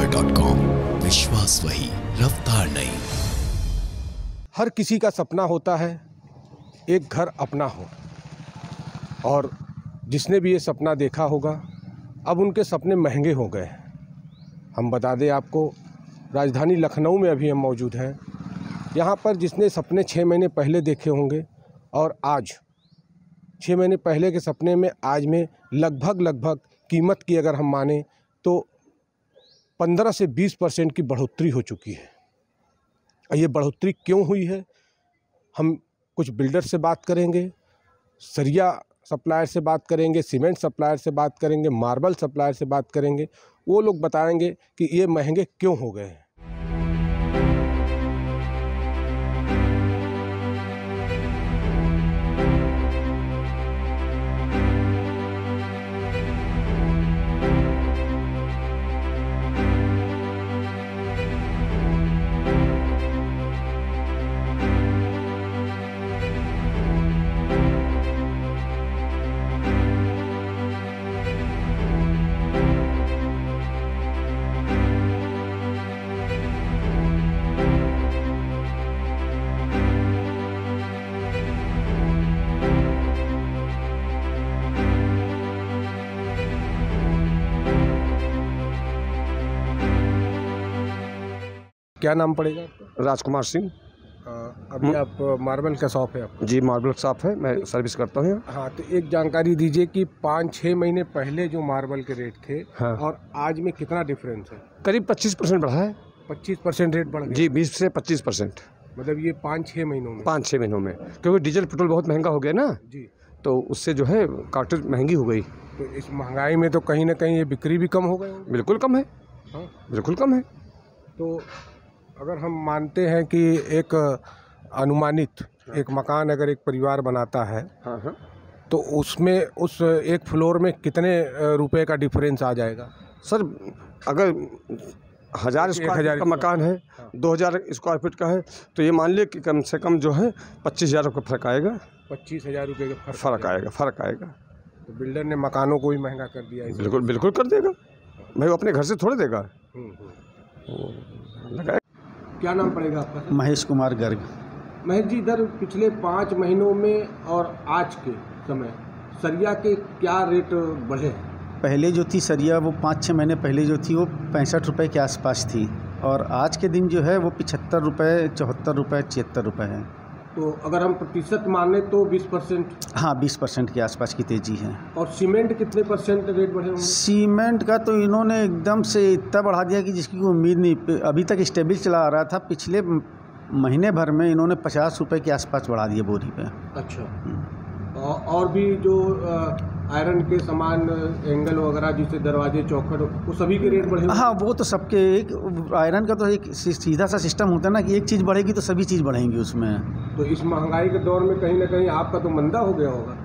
Sariya.com, विश्वास वही, रफ्तार नहीं। हर किसी का सपना होता है एक घर अपना हो, और जिसने भी ये सपना देखा होगा अब उनके सपने महंगे हो गए। हम बता दें आपको, राजधानी लखनऊ में अभी हम मौजूद हैं। यहाँ पर जिसने सपने 6 महीने पहले देखे होंगे और आज 6 महीने पहले के सपने में आज में लगभग कीमत की अगर हम माने तो 15 से 20% की बढ़ोतरी हो चुकी है। ये बढ़ोतरी क्यों हुई है, हम कुछ बिल्डर से बात करेंगे, सरिया सप्लायर से बात करेंगे, सीमेंट सप्लायर से बात करेंगे, मार्बल सप्लायर से बात करेंगे। वो लोग बताएंगे कि ये महंगे क्यों हो गए हैं। क्या नाम पड़ेगा आपका? राजकुमार सिंह। अभी आप मार्बल का शॉप है आपका? जी, मार्बल शॉप है, मैं सर्विस करता हूँ। हाँ, तो एक जानकारी दीजिए कि 5-6 महीने पहले जो मार्बल के रेट थे, हाँ, और आज में कितना डिफरेंस है? करीब 25% बढ़ा है। 25% रेट बढ़ गया? जी, 20 से 25%। मतलब ये 5-6 महीनों में? 5-6 महीनों में, क्योंकि डीजल पेट्रोल बहुत महंगा हो गया ना जी, तो उससे जो है कार्टेज महंगी हो गई। तो इस महंगाई में तो कहीं ना कहीं ये बिक्री भी कम हो गई होगी? बिल्कुल कम है। हाँ, बिल्कुल कम है। तो अगर हम मानते हैं कि एक अनुमानित एक मकान अगर एक परिवार बनाता है, हाँ हाँ, तो उसमें उस एक फ्लोर में कितने रुपए का डिफरेंस आ जाएगा? सर अगर 1000 स्क्वायर फीट का मकान है, 2000 स्क्वायर फीट का है, तो ये मान लिया कि कम से कम जो है 25,000 का फर्क आएगा। 25,000 रुपये का फर्क आएगा। तो बिल्डर ने मकानों को भी महंगा कर दिया है। बिल्कुल बिल्कुल कर देगा भाई, वो अपने घर से थोड़े देगा। लगाए। क्या नाम पड़ेगा आपका? महेश कुमार गर्ग। महेश जी, इधर पिछले 5 महीनों में और आज के समय सरिया के क्या रेट बढ़े हैं? पहले जो थी सरिया वो 5-6 महीने पहले जो थी वो 65 रुपये के आसपास थी, और आज के दिन जो है वो 75 रुपये, 74 रुपये, 76 रुपये है। तो अगर हम प्रतिशत माने तो 20%? हाँ, 20% के आसपास की तेज़ी है। और सीमेंट कितने % रेट बढ़े होंगे? सीमेंट का तो इन्होंने एकदम से इतना बढ़ा दिया कि जिसकी कोई उम्मीद नहीं। अभी तक स्टेबल चला आ रहा था, पिछले महीने भर में इन्होंने 50 रुपये के आसपास बढ़ा दिए बोरी पे। अच्छा। और भी जो आयरन के सामान, एंगल वगैरह, जिसे दरवाजे, चौखट, वो सभी के रेट बढ़े? हाँ, वो तो सबके। एक आयरन का तो एक सीधा सा सिस्टम होता है ना कि एक चीज़ बढ़ेगी तो सभी चीज़ बढ़ेंगी उसमें। तो इस महंगाई के दौर में कहीं ना कहीं आपका तो मंदा हो गया होगा?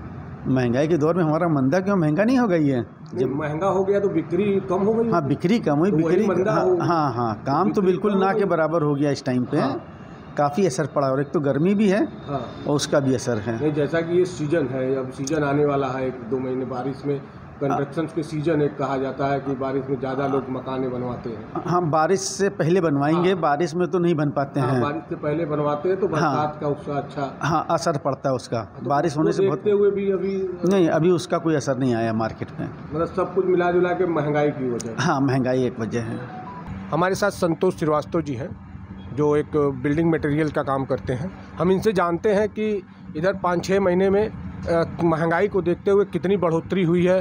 महंगाई के दौर में हमारा मंदा क्यों? महंगा नहीं हो गई है। जब महंगा हो गया तो बिक्री कम हो गई? हाँ, बिक्री कम हुई। तो बिक्री मंदा हो। हाँ, काम तो बिल्कुल ना के बराबर हो गया इस टाइम पे। हाँ। काफ़ी असर पड़ा, और एक तो गर्मी भी है। हाँ, और उसका भी असर है। नहीं, जैसा कि ये सीजन है, अब सीजन आने वाला है 1-2 महीने, बारिश में कंस्ट्रक्शन के सीजन एक कहा जाता है कि बारिश में ज़्यादा लोग मकाने बनवाते हैं। हाँ, बारिश से पहले बनवाएंगे। हाँ, बारिश में तो नहीं बन पाते हैं। बारिश से पहले बनवाते हैं तो बरसात का उसका अच्छा असर पड़ता है उसका। तो बारिश होने से देखते हुए भी अभी नहीं, अभी उसका कोई असर नहीं आया मार्केट में। मतलब सब कुछ मिला जुला के महंगाई की वजह? हाँ, महंगाई एक वजह है। हमारे साथ संतोष श्रीवास्तव जी हैं, जो एक बिल्डिंग मटेरियल का काम करते हैं। हम इनसे जानते हैं कि इधर 5-6 महीने में महंगाई को देखते हुए कितनी बढ़ोतरी हुई है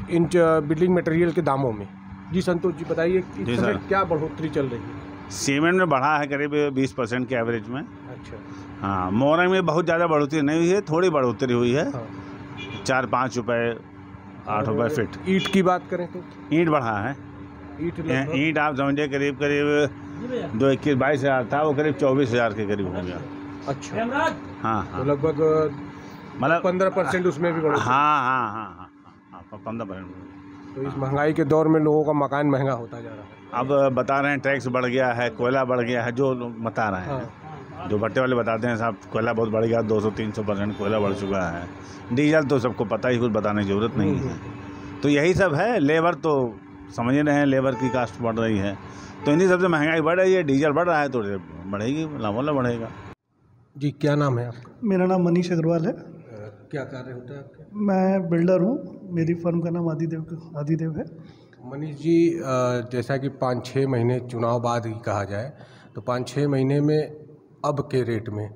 इन बिल्डिंग मटेरियल के दामों में। जी संतोष जी, बताइए कि इस समय क्या बढ़ोतरी चल रही है? सीमेंट में बढ़ा है करीब 20% के एवरेज में। अच्छा। हाँ, मोरंग में बहुत ज़्यादा बढ़ोतरी नहीं हुई है, थोड़ी बढ़ोतरी हुई है। हाँ। 4-5 रुपये, 8 रुपये फीट। ईंट की बात करें तो? ईंट बढ़ा है। ईंट आप समझिए करीब 22 हज़ार था, वो करीब 24,000 के करीब हो गया। अच्छा। हाँ, तो लगभग मतलब 15% उसमें भी बढ़ा? हाँ, 15%। तो इस महंगाई के दौर में लोगों का मकान महंगा होता जा रहा है। अब बता रहे हैं टैक्स बढ़ गया है, कोयला बढ़ गया है, जो लोग बता रहे हैं। जो भट्टे वाले बताते हैं साहब कोयला बहुत बढ़ गया, 200-300% कोयला बढ़ चुका है। डीजल तो सबको पता ही, कुछ बताने की ज़रूरत नहीं है। तो यही सब है। लेबर तो समझ ही रहे हैं, लेबर की कास्ट बढ़ रही है, तो इन्हीं सबसे महंगाई बढ़ रही है। डीजल बढ़ रहा है तो बढ़ेगी, लामोला बढ़ेगा। जी, क्या नाम है आपका? मेरा नाम मनीष अग्रवाल है। क्या कार्य होता है आपका? मैं बिल्डर हूँ। मेरी फर्म का नाम आदिदेव है। मनीष जी, जैसा कि 5-6 महीने चुनाव बाद ही कहा जाए, तो 5-6 महीने में अब के रेट में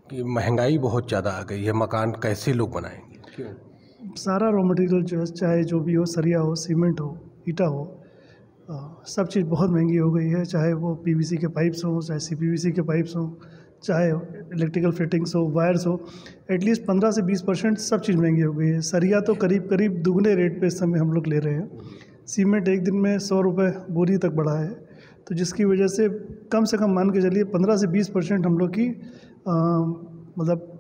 कि महंगाई बहुत ज़्यादा आ गई है, मकान कैसे लोग बनाएंगे? क्यों? सारा रॉ मटेरियल जो है, चाहे जो भी हो, सरिया हो, सीमेंट हो, ईटा हो, सब चीज़ बहुत महंगी हो गई है। चाहे वो पीवीसी के पाइप्स हों, चाहे सीपीवीसी के पाइप्स हों, चाहे इलेक्ट्रिकल फिटिंग्स हो, वायर्स हो, एटलीस्ट 15 से 20% सब चीज़ महंगी हो गई है। सरिया तो करीब करीब दुगने रेट पे इस समय हम लोग ले रहे हैं। सीमेंट एक दिन में 100 रुपये बोरी तक बढ़ा है, तो जिसकी वजह से कम मान के चलिए 15 से 20% हम लोग की मतलब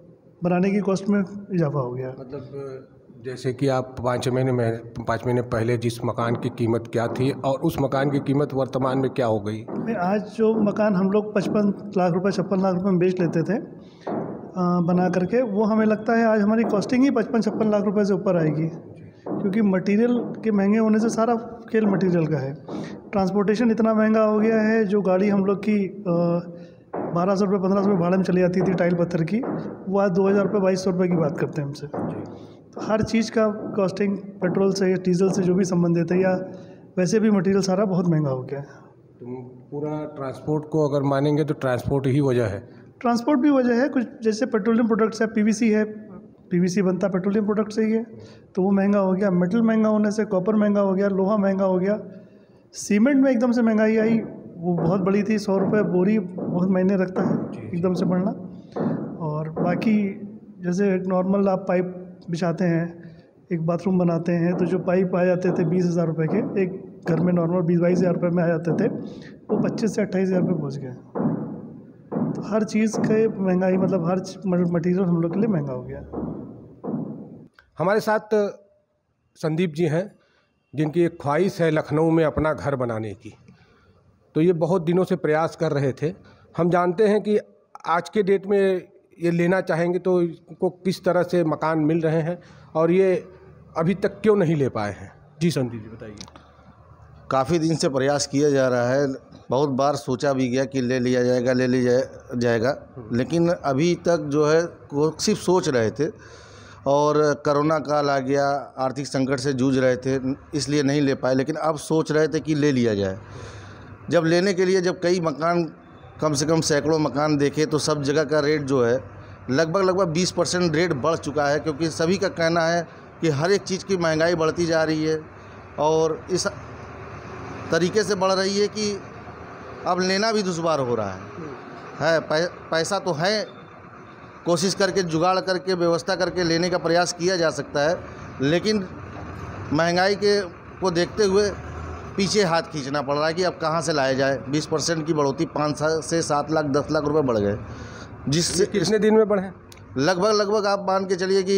बनाने की कॉस्ट में इजाफा हो गया। मतलब जैसे कि आप 5 महीने पहले जिस मकान की कीमत क्या थी और उस मकान की कीमत वर्तमान में क्या हो गई? आज जो मकान हम लोग 55 लाख रुपए 56 लाख रुपए में बेच लेते थे बना करके, वो हमें लगता है आज हमारी कॉस्टिंग ही 55-56 लाख रुपए से ऊपर आएगी, क्योंकि मटेरियल के महंगे होने से सारा खेल मटेरियल का है। ट्रांसपोर्टेशन इतना महंगा हो गया है, जो गाड़ी हम लोग की 1200 रुपये 1500 रुपये भाड़े में चली जाती थी टाइल पत्थर की, वो आज 2000 रुपये 2200 रुपये की बात करते हैं हमसे। तो हर चीज़ का कॉस्टिंग पेट्रोल से या डीजल से जो भी संबंधित है, या वैसे भी मटेरियल सारा बहुत महंगा हो गया है। तो पूरा ट्रांसपोर्ट को अगर मानेंगे तो ट्रांसपोर्ट ही वजह है। ट्रांसपोर्ट भी वजह है। कुछ जैसे पेट्रोलियम प्रोडक्ट्स है, पीवीसी है, पीवीसी बनता पेट्रोलियम प्रोडक्ट से ही है, तो वो महंगा हो गया। मेटल महंगा होने से कॉपर महंगा हो गया, लोहा महंगा हो गया। सीमेंट में एकदम से महंगाई आई, वो बहुत बड़ी थी, 100 रुपये बोरी बहुत मायने रखता है एकदम से बढ़ना। और बाकी जैसे एक नॉर्मल आप पाइप बिछाते हैं, एक बाथरूम बनाते हैं, तो जो पाइप आ जाते थे 20,000 रुपये के, एक घर में नॉर्मल 20-22 हज़ार रुपये में आ जाते थे, वो 25 से 28 हज़ार रुपये पहुँच गए। तो हर चीज़ के महंगाई, मतलब हर मटेरियल हम लोग के लिए महंगा हो गया। हमारे साथ संदीप जी हैं, जिनकी एक ख्वाहिश है लखनऊ में अपना घर बनाने की। तो ये बहुत दिनों से प्रयास कर रहे थे। हम जानते हैं कि आज के डेट में ये लेना चाहेंगे तो इनको किस तरह से मकान मिल रहे हैं और ये अभी तक क्यों नहीं ले पाए हैं। जी संदीप जी बताइए। काफ़ी दिन से प्रयास किया जा रहा है, बहुत बार सोचा भी गया कि ले लिया जाएगा, लेकिन अभी तक जो है वो सिर्फ सोच रहे थे, और कोरोना काल आ गया, आर्थिक संकट से जूझ रहे थे, इसलिए नहीं ले पाए। लेकिन अब सोच रहे थे कि ले लिया जाए। जब लेने के लिए जब कई मकान, कम से कम सैकड़ों मकान देखे, तो सब जगह का रेट जो है लगभग 20% रेट बढ़ चुका है, क्योंकि सभी का कहना है कि हर एक चीज़ की महंगाई बढ़ती जा रही है और इस तरीके से बढ़ रही है कि अब लेना भी दुश्वार हो रहा है। पैसा तो है, कोशिश करके जुगाड़ करके व्यवस्था करके लेने का प्रयास किया जा सकता है, लेकिन महंगाई को देखते हुए पीछे हाथ खींचना पड़ रहा है कि अब कहाँ से लाया जाए। 20% की बढ़ोतरी 5 से 7 लाख 10 लाख रुपए बढ़ गए, जिससे कितने दिन में बढ़े? लगभग आप मान के चलिए कि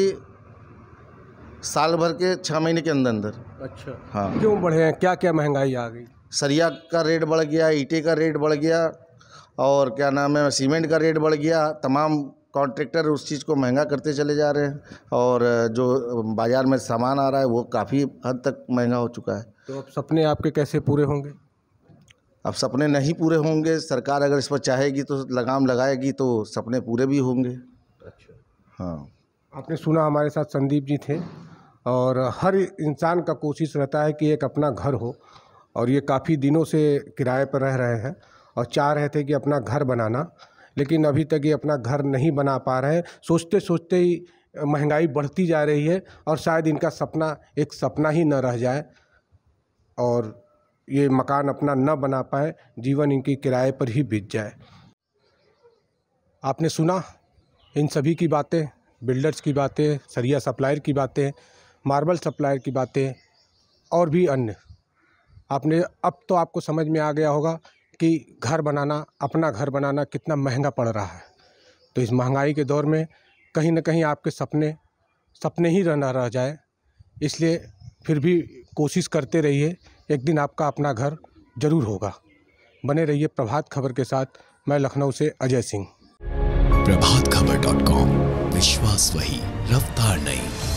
साल भर के 6 महीने के अंदर। अच्छा, हाँ। क्यों बढ़े हैं? क्या क्या महंगाई आ गई? सरिया का रेट बढ़ गया, ईंटे का रेट बढ़ गया, और क्या नाम है, सीमेंट का रेट बढ़ गया। तमाम कॉन्ट्रैक्टर उस चीज़ को महंगा करते चले जा रहे हैं, और जो बाज़ार में सामान आ रहा है वो काफ़ी हद तक महंगा हो चुका है। तो अब सपने आपके कैसे पूरे होंगे? अब सपने नहीं पूरे होंगे। सरकार अगर इस पर चाहेगी तो लगाम लगाएगी तो सपने पूरे भी होंगे। अच्छा, हाँ। आपने सुना हमारे साथ संदीप जी थे, और हर इंसान का कोशिश रहता है कि एक अपना घर हो, और ये काफ़ी दिनों से किराए पर रह रहे हैं और चाह रहे थे कि अपना घर बनाना, लेकिन अभी तक ये अपना घर नहीं बना पा रहे हैं। सोचते सोचते ही महंगाई बढ़ती जा रही है, और शायद इनका सपना एक सपना ही न रह जाए और ये मकान अपना न बना पाए, जीवन इनकी किराए पर ही बीत जाए। आपने सुना इन सभी की बातें, बिल्डर्स की बातें, सरिया सप्लायर की बातें, मार्बल सप्लायर की बातें और भी अन्य। अब तो आपको समझ में आ गया होगा कि घर बनाना, अपना घर बनाना कितना महंगा पड़ रहा है। तो इस महंगाई के दौर में कहीं ना कहीं आपके सपने ही न रह जाए, इसलिए फिर भी कोशिश करते रहिए, एक दिन आपका अपना घर जरूर होगा। बने रहिए प्रभात खबर के साथ। मैं लखनऊ से अजय सिंह। प्रभातखबर.com, विश्वास वही, रफ्तार नहीं।